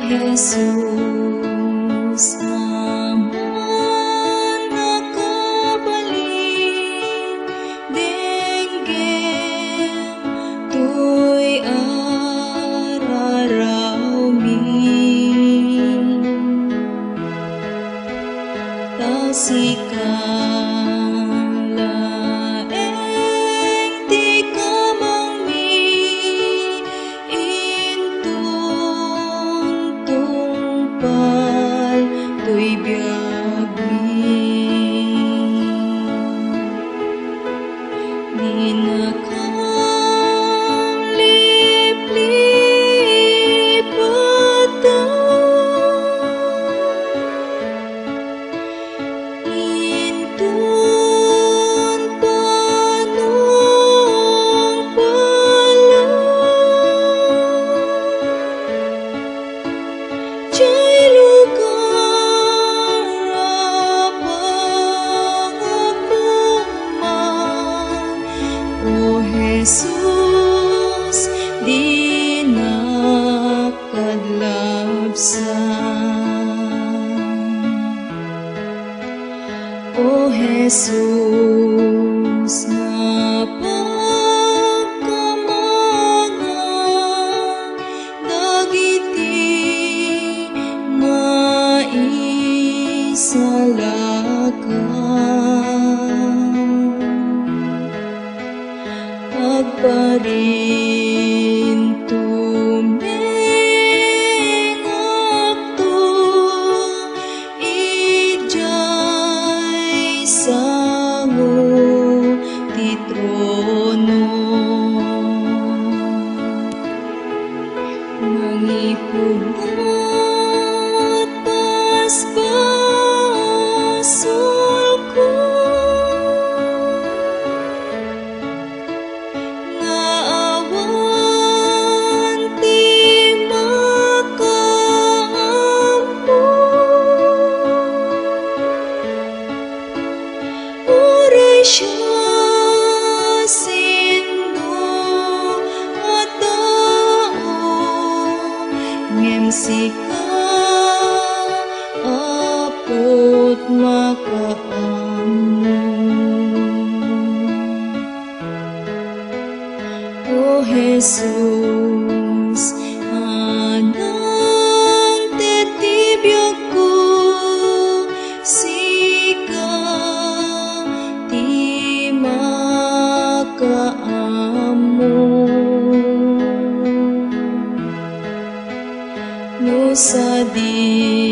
Jesus, aman nakabalik, denggem tuy araramin, tausikan laeng ti kamangmi, intun tungpal tuy biagmi, ginakang liplipatan, intun panungpalan, jay lugar apang-apang, O Jesus, di nakadlapsan. O Jesus, napagkamangan, dagiti maisalakan, agparin tumengakto, ijay sango ti trono, mangipungat basbasol ko, nga awan ti makaampo, uray siya sino a tao, ngem sika apot makaammo. O Jesus, anang tetibiyag ko, sika ti makaammo. No sadi